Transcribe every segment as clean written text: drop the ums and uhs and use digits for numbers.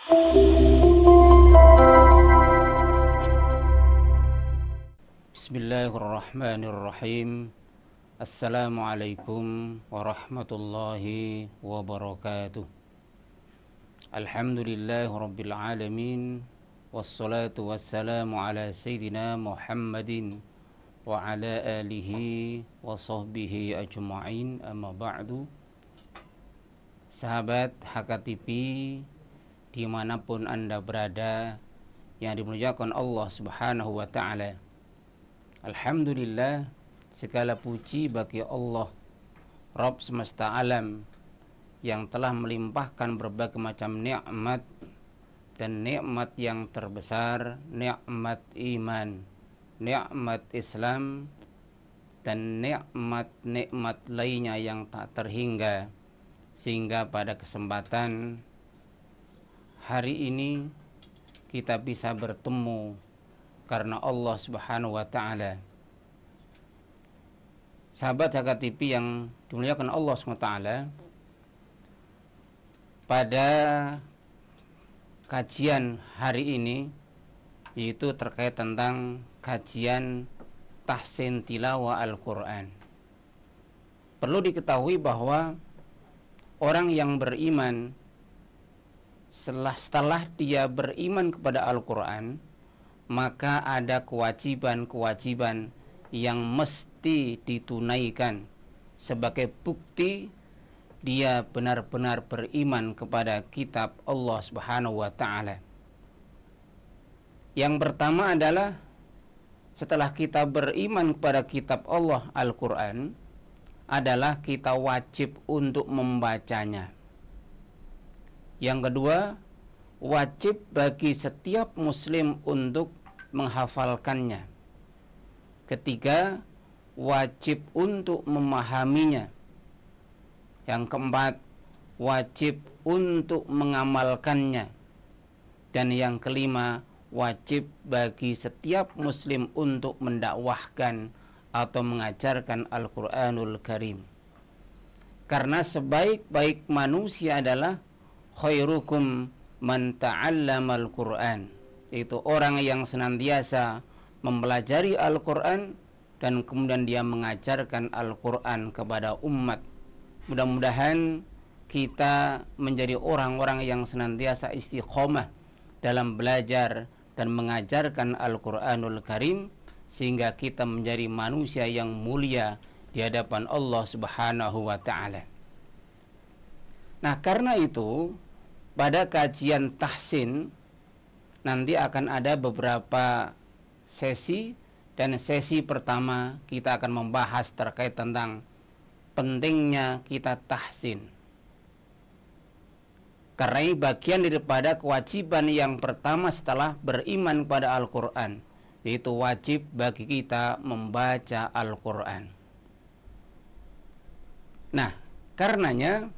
Bismillahirrahmanirrahim. Assalamualaikum warahmatullahi wabarakatuh. Alhamdulillahi rabbil alamin. Wassalatu wassalamu ala sayyidina Muhammadin wa ala alihi wa sahbihi ajma'in. Amma ba'du. Sahabat HKTV dimanapun Anda berada, yang dimuliakan Allah subhanahu wa ta'ala, alhamdulillah, segala puji bagi Allah Rabb semesta alam yang telah melimpahkan berbagai macam nikmat, dan nikmat yang terbesar nikmat iman, nikmat Islam, dan nikmat-nikmat lainnya yang tak terhingga. Sehingga pada kesempatan hari ini kita bisa bertemu karena Allah subhanahu wa ta'ala. Sahabat HKTV yang dimuliakan Allah subhanahu wa ta'ala, pada kajian hari ini, yaitu terkait tentang kajian tahsin tilawah Al-Quran. Perlu diketahui bahwa orang yang beriman, setelah dia beriman kepada Al-Quran, maka ada kewajiban-kewajiban yang mesti ditunaikan sebagai bukti dia benar-benar beriman kepada kitab Allah subhanahu wa ta'ala. Yang pertama adalah, setelah kita beriman kepada kitab Allah Al-Quran, adalah kita wajib untuk membacanya. Yang kedua, wajib bagi setiap muslim untuk menghafalkannya. Ketiga, wajib untuk memahaminya. Yang keempat, wajib untuk mengamalkannya. Dan yang kelima, wajib bagi setiap muslim untuk mendakwahkan atau mengajarkan Al-Quranul Karim. Karena sebaik-baik manusia adalah khairukum man ta'allamal Qur'an, yaitu orang yang senantiasa mempelajari Al-Quran dan kemudian dia mengajarkan Al-Quran kepada umat. Mudah-mudahan kita menjadi orang-orang yang senantiasa istiqomah dalam belajar dan mengajarkan Al-Quranul Karim, sehingga kita menjadi manusia yang mulia di hadapan Allah subhanahu wa ta'ala. Nah, karena itu pada kajian tahsin nanti akan ada beberapa sesi, dan sesi pertama kita akan membahas terkait tentang pentingnya kita tahsin. Karena ini bagian daripada kewajiban yang pertama setelah beriman pada Al-Quran, yaitu wajib bagi kita membaca Al-Quran. Nah, karenanya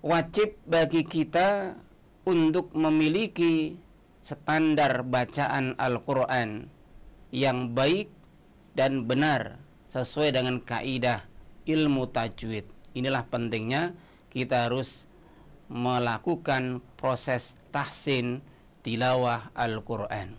wajib bagi kita untuk memiliki standar bacaan Al-Quran yang baik dan benar sesuai dengan kaidah ilmu tajwid. Inilah pentingnya kita harus melakukan proses tahsin tilawah Al-Quran.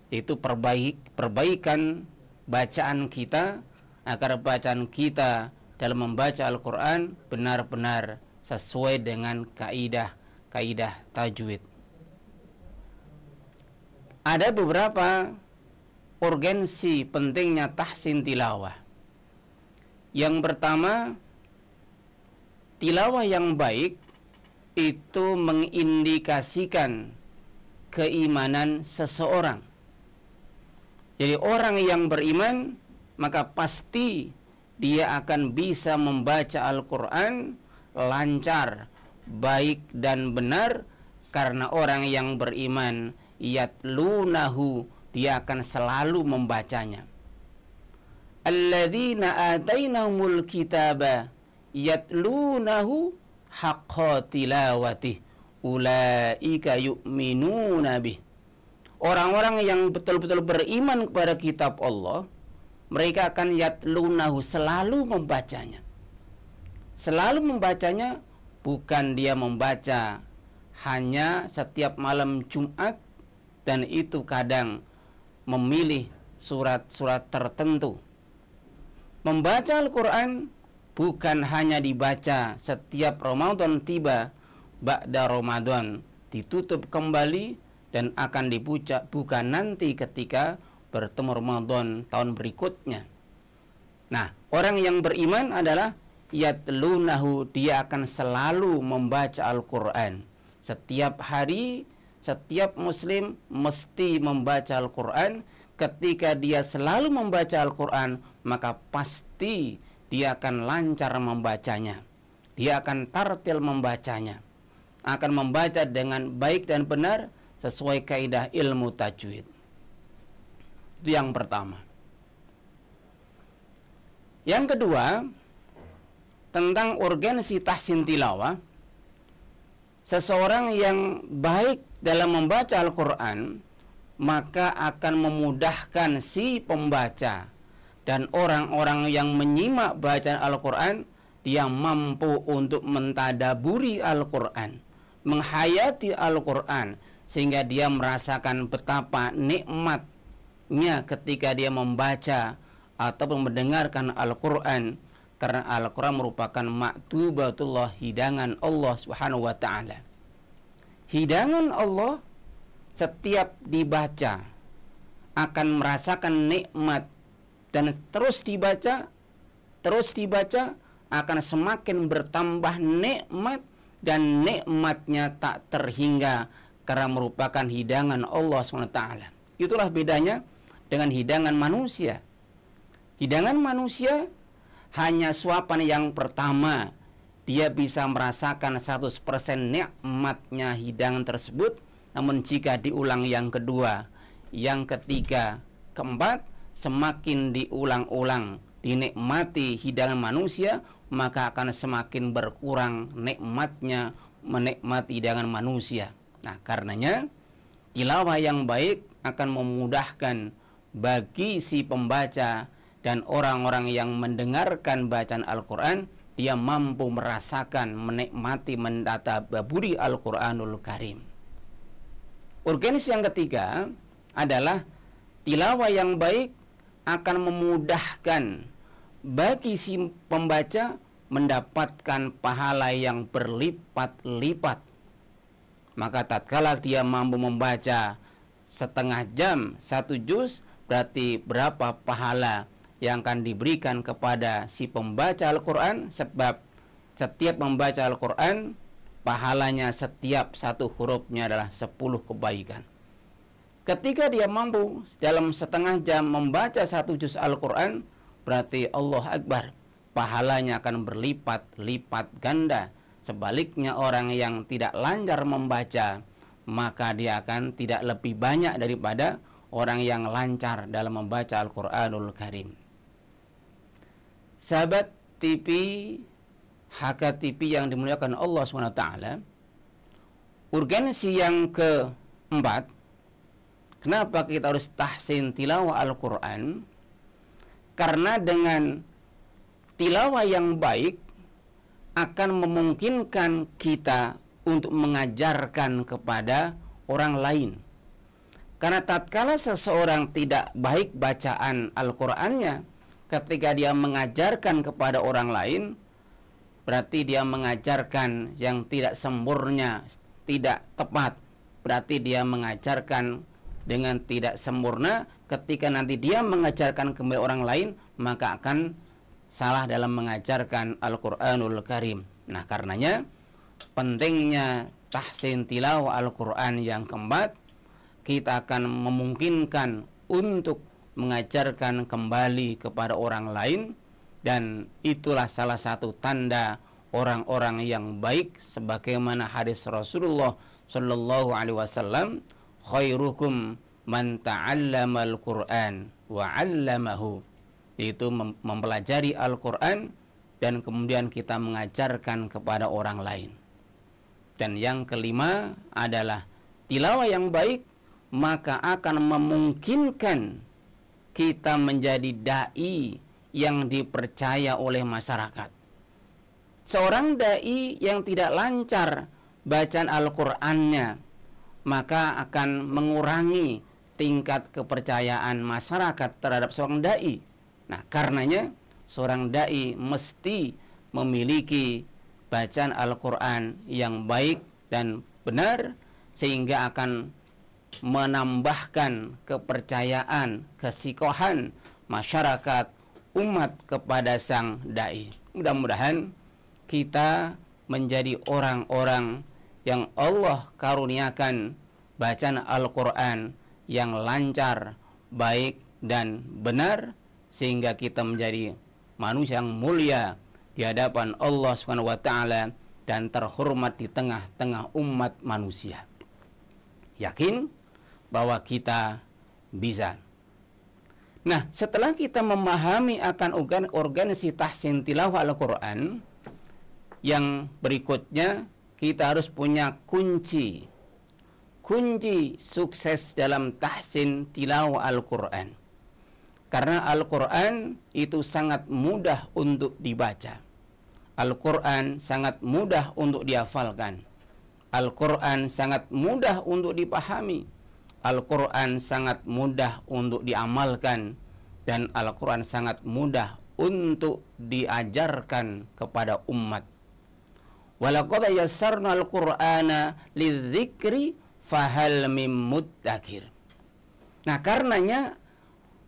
Itu perbaikan bacaan kita, agar bacaan kita dalam membaca Al-Quran benar-benar sesuai dengan kaidah tajwid. Ada beberapa urgensi pentingnya tahsin tilawah. Yang pertama, tilawah yang baik itu mengindikasikan keimanan seseorang. Jadi orang yang beriman, maka pasti dia akan bisa membaca Al-Quran lancar, baik dan benar, karena orang yang beriman yatlunahu, dia akan selalu membacanya. Alladzina atainahumul kitaba yatlunahu haqqa tilawatih ulaika yu'minuna bih. Orang-orang yang betul-betul beriman kepada kitab Allah, mereka akan yatlunahu, selalu membacanya. Selalu membacanya bukan dia membaca hanya setiap malam Jumat dan itu kadang memilih surat-surat tertentu. Membaca Al-Quran bukan hanya dibaca setiap Ramadan tiba, ba'da Ramadan ditutup kembali dan akan dibuka nanti ketika bertemu Ramadan tahun berikutnya. Nah, orang yang beriman adalah yatlunahu, dia akan selalu membaca Al-Quran. Setiap hari, setiap muslim mesti membaca Al-Quran. Ketika dia selalu membaca Al-Quran, maka pasti dia akan lancar membacanya. Dia akan tartil membacanya. Akan membaca dengan baik dan benar sesuai kaidah ilmu tajwid. Itu yang pertama. Yang kedua, tentang urgensi tahsin tilawah. Seseorang yang baik dalam membaca Al-Quran, maka akan memudahkan si pembaca dan orang-orang yang menyimak bacaan Al-Quran, dia mampu untuk mentadaburi Al-Quran, menghayati Al-Quran, sehingga dia merasakan betapa nikmatnya ketika dia membaca ataupun mendengarkan Al-Quran, karena Al-Quran merupakan maktubatullah, hidangan Allah Subhanahu wa ta'ala. Hidangan Allah setiap dibaca akan merasakan nikmat, dan terus dibaca akan semakin bertambah nikmat, dan nikmatnya tak terhingga karena merupakan hidangan Allah SWT. Itulah bedanya dengan hidangan manusia. Hidangan manusia hanya suapan yang pertama, dia bisa merasakan 100% nikmatnya hidangan tersebut. Namun jika diulang yang kedua, yang ketiga, keempat, semakin diulang-ulang dinikmati hidangan manusia, maka akan semakin berkurang nikmatnya menikmati hidangan manusia. Nah, karenanya tilawah yang baik akan memudahkan bagi si pembaca dan orang-orang yang mendengarkan bacaan Al-Quran, dia mampu merasakan, menikmati, mentadaburi Al-Quranul Karim. Urgensi yang ketiga adalah tilawah yang baik akan memudahkan bagi si pembaca mendapatkan pahala yang berlipat-lipat. Maka tatkala dia mampu membaca setengah jam, 1 juz, berarti berapa pahala yang akan diberikan kepada si pembaca Al-Quran, sebab setiap membaca Al-Quran pahalanya setiap satu hurufnya adalah 10 kebaikan. Ketika dia mampu dalam setengah jam membaca 1 juz Al-Quran, berarti Allah Akbar, pahalanya akan berlipat-lipat ganda. Sebaliknya orang yang tidak lancar membaca, maka dia akan tidak lebih banyak daripada orang yang lancar dalam membaca Al-Quranul Karim. Sahabat TV, HKTV yang dimuliakan Allah SWT, urgensi yang keempat, kenapa kita harus tahsin tilawah Al-Quran? Karena dengan tilawah yang baik akan memungkinkan kita untuk mengajarkan kepada orang lain. Karena tatkala seseorang tidak baik bacaan Al-Qurannya, ketika dia mengajarkan kepada orang lain, berarti dia mengajarkan yang tidak sempurna, tidak tepat. Berarti dia mengajarkan dengan tidak sempurna. Ketika nanti dia mengajarkan kepada orang lain, maka akan salah dalam mengajarkan Al-Quranul Karim. Nah, karenanya pentingnya tahsin tilawah Al-Quran yang keempat, kita akan memungkinkan untuk mengajarkan kembali kepada orang lain. Dan itulah salah satu tanda orang-orang yang baik, sebagaimana hadis Rasulullah Shallallahu Alaihi Wasallam, khairukum man ta'allamal Quran wa 'allamahu, yaitu mempelajari Al-Quran dan kemudian kita mengajarkan kepada orang lain. Dan yang kelima adalah tilawah yang baik, maka akan memungkinkan kita menjadi dai yang dipercaya oleh masyarakat. Seorang dai yang tidak lancar bacaan Al-Qur'annya, maka akan mengurangi tingkat kepercayaan masyarakat terhadap seorang dai. Nah, karenanya seorang dai mesti memiliki bacaan Al-Qur'an yang baik dan benar, sehingga akan menambahkan kepercayaan, kesikohan masyarakat umat kepada sang dai. Mudah-mudahan kita menjadi orang-orang yang Allah karuniakan bacaan Al-Quran yang lancar, baik, dan benar, sehingga kita menjadi manusia yang mulia di hadapan Allah SWT dan terhormat di tengah-tengah umat manusia. Yakin bahwa kita bisa. Nah, setelah kita memahami akan organisasi tahsin tilawah Al-Quran, yang berikutnya kita harus punya kunci sukses dalam tahsin tilawah Al-Quran. Karena Al-Quran itu sangat mudah untuk dibaca. Al-Quran sangat mudah untuk dihafalkan. Al-Quran sangat mudah untuk dipahami. Al-Quran sangat mudah untuk diamalkan, dan Al-Quran sangat mudah untuk diajarkan kepada umat. Walaqad yassarna al-Qur'ana lidzikri fahal mim muddakir. Nah, karenanya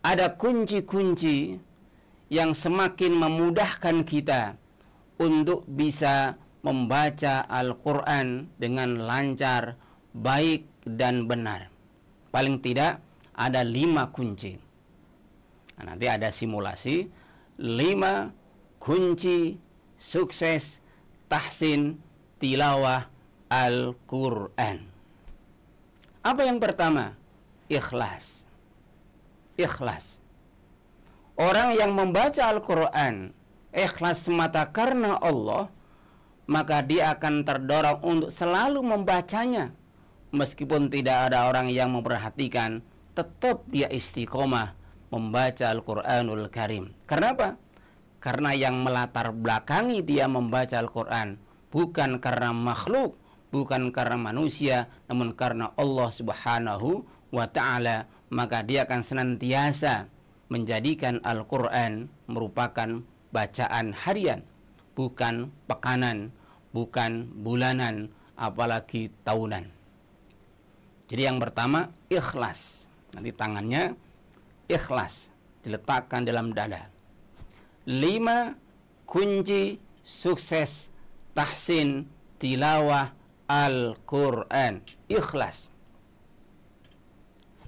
ada kunci-kunci yang semakin memudahkan kita untuk bisa membaca Al-Quran dengan lancar, baik, dan benar. Paling tidak ada 5 kunci. Nah, nanti ada simulasi 5 kunci sukses tahsin tilawah Al-Quran. Apa yang pertama? Ikhlas. Ikhlas. Orang yang membaca Al-Quran ikhlas semata karena Allah, maka dia akan terdorong untuk selalu membacanya. Meskipun tidak ada orang yang memperhatikan, tetap dia istiqomah membaca Al-Quranul Karim. Karena apa? Karena yang melatar belakangi dia membaca Al-Quran bukan karena makhluk, bukan karena manusia, namun karena Allah Subhanahu wa Ta'ala. Maka dia akan senantiasa menjadikan Al-Quran merupakan bacaan harian, bukan pekanan, bukan bulanan, apalagi tahunan. Jadi yang pertama, ikhlas. Nanti tangannya ikhlas diletakkan dalam dada. 5 kunci sukses tahsin tilawah Al-Quran. Ikhlas.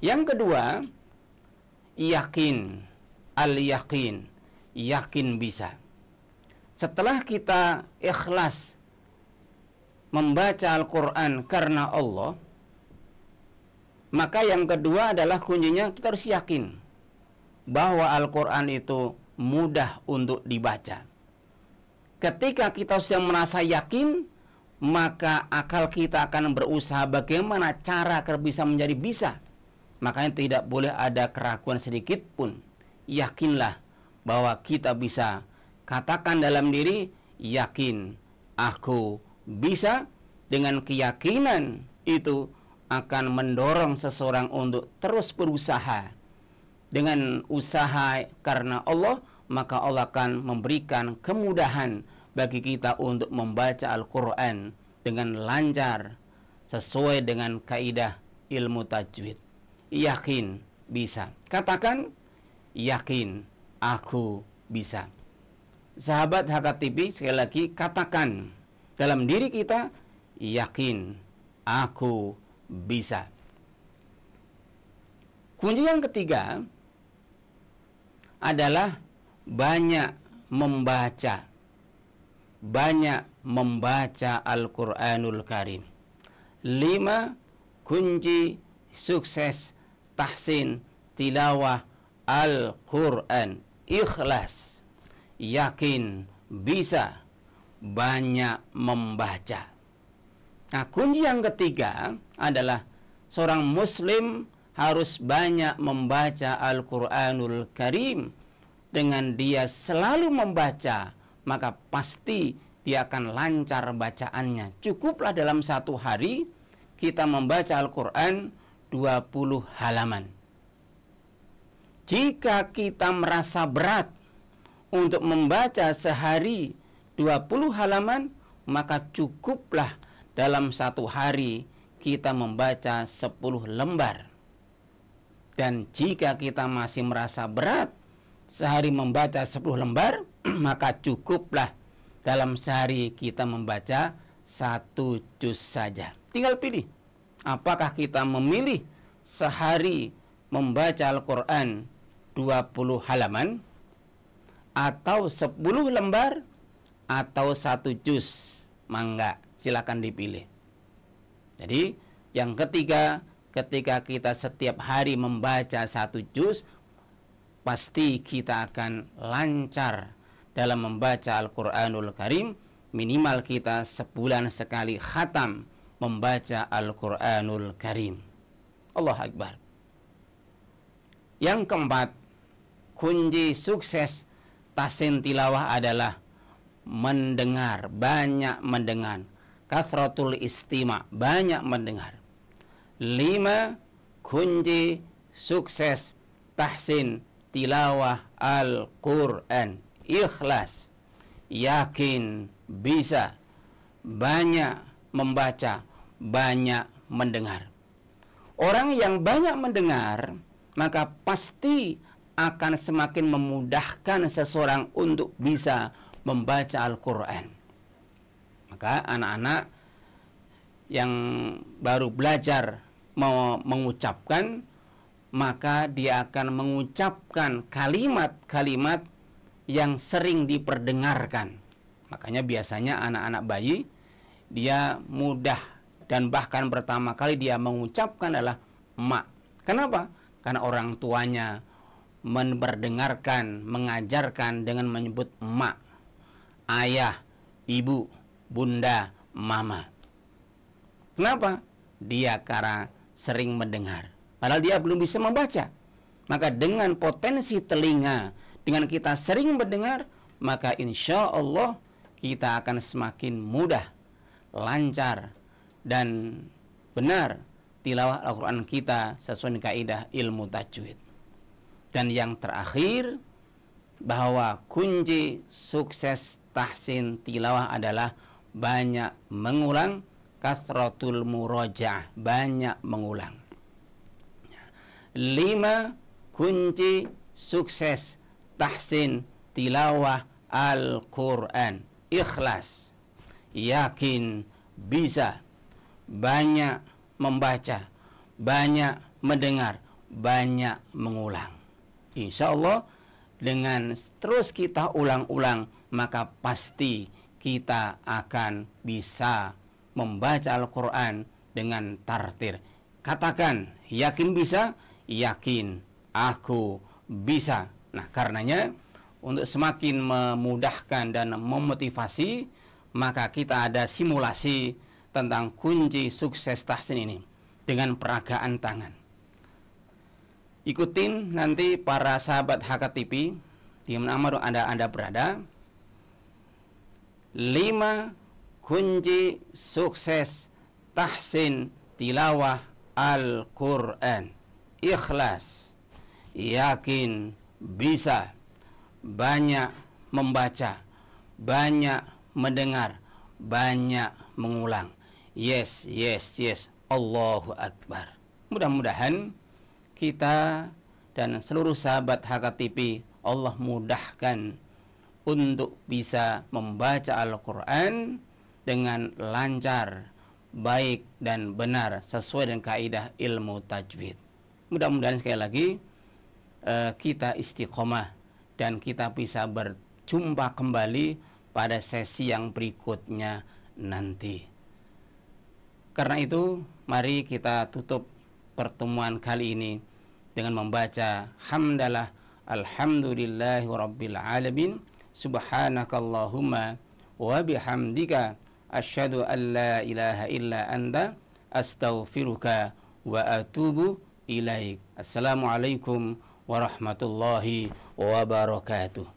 Yang kedua, yakin. Al-yakin. Yakin bisa. Setelah kita ikhlas membaca Al-Quran karena Allah, maka yang kedua adalah kuncinya kita harus yakin bahwa Al-Quran itu mudah untuk dibaca. Ketika kita sudah merasa yakin, maka akal kita akan berusaha bagaimana cara agar bisa menjadi bisa. Makanya tidak boleh ada keraguan sedikit pun. Yakinlah bahwa kita bisa. Katakan dalam diri, yakin aku bisa. Dengan keyakinan itu akan mendorong seseorang untuk terus berusaha. Dengan usaha karena Allah, maka Allah akan memberikan kemudahan bagi kita untuk membaca Al-Quran dengan lancar sesuai dengan kaidah ilmu tajwid. Yakin bisa. Katakan, yakin aku bisa. Sahabat HKTV, sekali lagi katakan dalam diri kita, yakin aku bisa. Kunci yang ketiga adalah banyak membaca. Banyak membaca Al-Quranul Karim. 5 kunci sukses tahsin tilawah Al-Quran. Ikhlas, yakin bisa, banyak membaca. Nah, kunci yang ketiga adalah seorang muslim harus banyak membaca Al-Quranul Karim. Dengan dia selalu membaca, maka pasti dia akan lancar bacaannya. Cukuplah dalam satu hari kita membaca Al-Quran 20 halaman. Jika kita merasa berat untuk membaca sehari 20 halaman, maka cukuplah dalam satu hari kita membaca 10 lembar. Dan jika kita masih merasa berat sehari membaca 10 lembar, maka cukuplah dalam sehari kita membaca 1 juz saja. Tinggal pilih, apakah kita memilih sehari membaca Al-Quran 20 halaman, atau 10 lembar, atau 1 juz. Mangga, silakan dipilih. Jadi yang ketiga, ketika kita setiap hari membaca 1 juz, pasti kita akan lancar dalam membaca Al-Quranul Karim. Minimal kita sebulan sekali khatam membaca Al-Quranul Karim. Allah Akbar. Yang keempat, kunci sukses tahsin tilawah adalah mendengar, banyak mendengar. Kathratul istima', banyak mendengar. 5. Kunci sukses tahsin tilawah Al-Quran, ikhlas, yakin bisa, banyak membaca, banyak mendengar. Orang yang banyak mendengar, maka pasti akan semakin memudahkan seseorang untuk bisa membaca Al-Quran. Maka anak-anak yang baru belajar mau mengucapkan, maka dia akan mengucapkan kalimat-kalimat yang sering diperdengarkan. Makanya biasanya anak-anak bayi, dia mudah dan bahkan pertama kali dia mengucapkan adalah mak. Kenapa? Karena orang tuanya memperdengarkan, mengajarkan dengan menyebut mak, ayah, ibu, bunda, mama. Kenapa? Dia karena sering mendengar, padahal dia belum bisa membaca. Maka dengan potensi telinga, dengan kita sering mendengar, maka insya Allah kita akan semakin mudah, lancar, dan benar tilawah Al-Quran kita sesuai dengan kaidah ilmu tajwid. Dan yang terakhir, bahwa kunci sukses tahsin tilawah adalah banyak mengulang, kathratul murajaah, banyak mengulang. 5. Kunci sukses tahsin tilawah Al-Quran, ikhlas, yakin bisa, banyak membaca, banyak mendengar, banyak mengulang. Insya Allah dengan terus kita ulang-ulang, maka pasti kita akan bisa membaca Al-Quran dengan tartir. Katakan, yakin bisa, yakin aku bisa. Nah, karenanya untuk semakin memudahkan dan memotivasi, maka kita ada simulasi tentang kunci sukses tahsin ini dengan peragaan tangan. Ikutin nanti para sahabat HKTV di mana Anda berada. 5 kunci sukses tahsin tilawah Al-Quran, ikhlas, yakin bisa, banyak membaca, banyak mendengar, banyak mengulang. Yes, yes, yes. Allahu Akbar. Mudah-mudahan kita dan seluruh sahabat HKTV Allah mudahkan untuk bisa membaca Al-Quran dengan lancar, baik dan benar sesuai dengan kaidah ilmu tajwid. Mudah-mudahan sekali lagi kita istiqomah dan kita bisa berjumpa kembali pada sesi yang berikutnya nanti. Karena itu, mari kita tutup pertemuan kali ini dengan membaca hamdalah alhamdulillahi rabbil alamin, subhanakallahumma wa bihamdika asyhadu an la ilaha illa anta astaghfiruka wa atubu ilaik. Assalamualaikum warahmatullahi wabarakatuh.